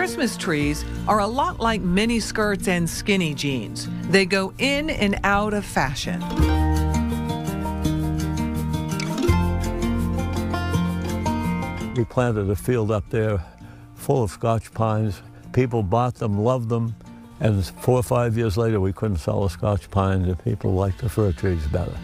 Christmas trees are a lot like mini skirts and skinny jeans. They go in and out of fashion. We planted a field up there full of Scotch pines. People bought them, loved them, and 4 or 5 years later we couldn't sell the Scotch pines and people liked the fir trees better.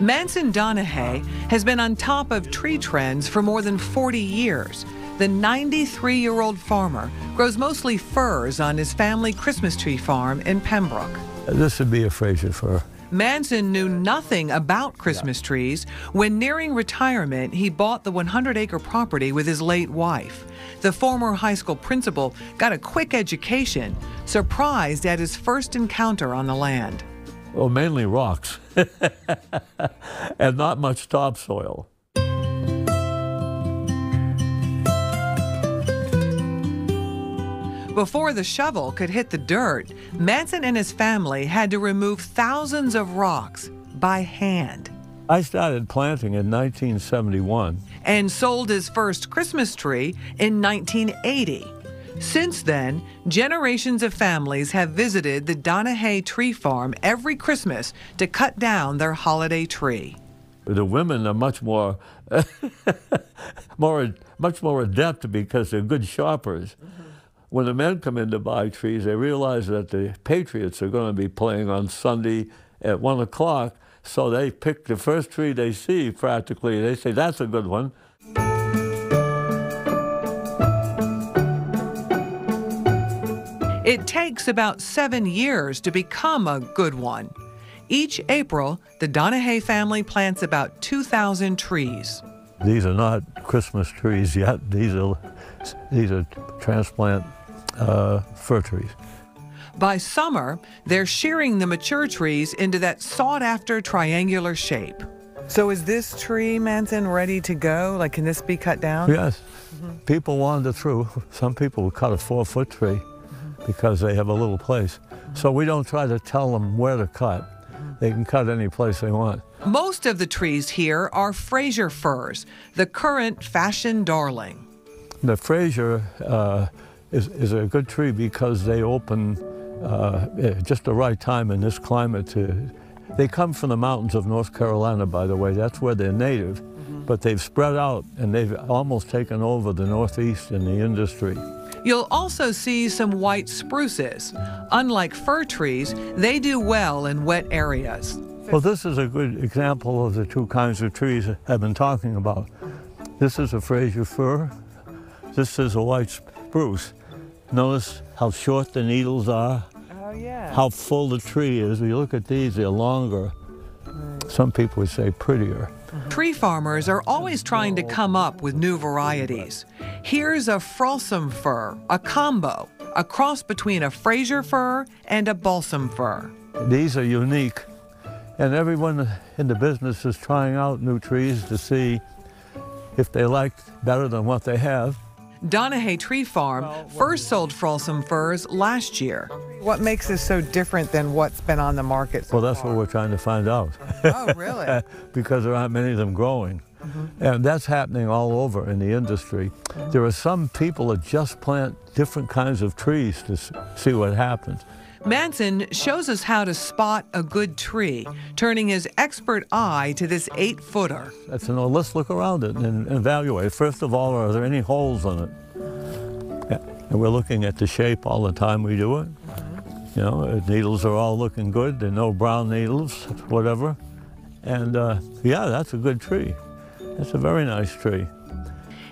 Manson Donahue has been on top of tree trends for more than 40 years. The 93-year-old farmer grows mostly firs on his family Christmas tree farm in Pembroke. This would be a Fraser fir. Manson knew nothing about Christmas trees. When nearing retirement, he bought the 100-acre property with his late wife. The former high school principal got a quick education, surprised at his first encounter on the land. Well, mainly rocks and not much topsoil. Before the shovel could hit the dirt, Manson and his family had to remove thousands of rocks by hand. I started planting in 1971. And sold his first Christmas tree in 1980. Since then, generations of families have visited the Donahue Tree Farm every Christmas to cut down their holiday tree. The women are much more, much more adept because they're good shoppers. When the men come in to buy trees, they realize that the Patriots are going to be playing on Sunday at 1 o'clock, so they pick the first tree they see practically. They say, that's a good one. It takes about 7 years to become a good one. Each April, the Donahue family plants about 2,000 trees. These are not Christmas trees yet. These are transplant fir trees. By summer, they're shearing the mature trees into that sought-after triangular shape. So is this tree, Manson, ready to go? Like, can this be cut down? Yes. People wander through. Some people will cut a 4-foot tree because they have a little place. So we don't try to tell them where to cut. They can cut any place they want. Most of the trees here are Fraser firs, the current fashion darling. The Fraser is a good tree because they open just the right time in this climate. They come from the mountains of North Carolina, by the way. That's where they're native. But they've spread out and they've almost taken over the Northeast in the industry. You'll also see some white spruces. Unlike fir trees, they do well in wet areas. Well, this is a good example of the two kinds of trees I've been talking about. This is a Fraser fir. This is a white spruce. Notice how short the needles are. Oh, yeah. How full the tree is. When you look at these, they're longer. Some people would say prettier. Tree farmers are always trying to come up with new varieties. Here's a Frolsum fir, a combo, a cross between a Fraser fir and a balsam fir. These are unique, and everyone in the business is trying out new trees to see if they like better than what they have. Donahue Tree Farm first sold Frolsum firs last year. What makes this so different than what's been on the market so Well, that's what we're trying to find out. Oh, really? Because there aren't many of them growing. And that's happening all over in the industry. There are some people that just plant different kinds of trees to see what happens. Manson shows us how to spot a good tree, turning his expert eye to this 8-footer. That's, let's look around it and evaluate. First of all, are there any holes in it? And we're looking at the shape all the time we do it. You know, the needles are all looking good. There are no brown needles, whatever. And yeah, that's a good tree. That's a very nice tree.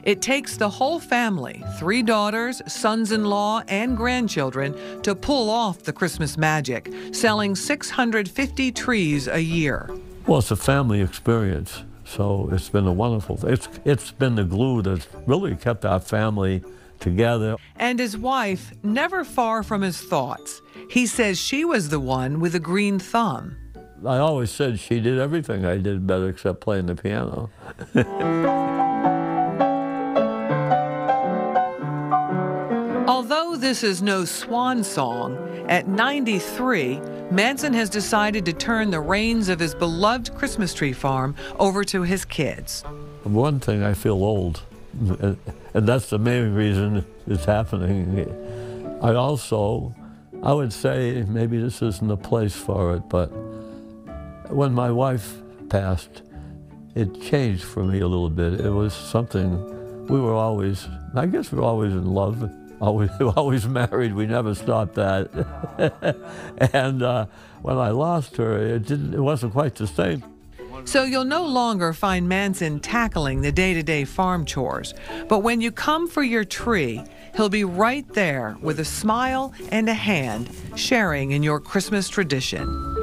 It takes the whole family, 3 daughters, sons-in-law, and grandchildren, to pull off the Christmas magic, selling 650 trees a year. Well, it's a family experience, so it's been a wonderful thing. It's been the glue that's really kept our family together. And his wife, never far from his thoughts. He says she was the one with the green thumb. I always said she did everything I did better except playing the piano. Although this is no swan song, at 93, Manson has decided to turn the reins of his beloved Christmas tree farm over to his kids. One thing, I feel old. And that's the main reason it's happening. I would say, maybe this isn't the place for it, but when my wife passed, it changed for me a little bit. It was something, I guess we were always in love, always married, we never stopped that. And when I lost her, it wasn't quite the same. So you'll no longer find Manson tackling the day-to-day farm chores. But when you come for your tree, he'll be right there with a smile and a hand, sharing in your Christmas tradition.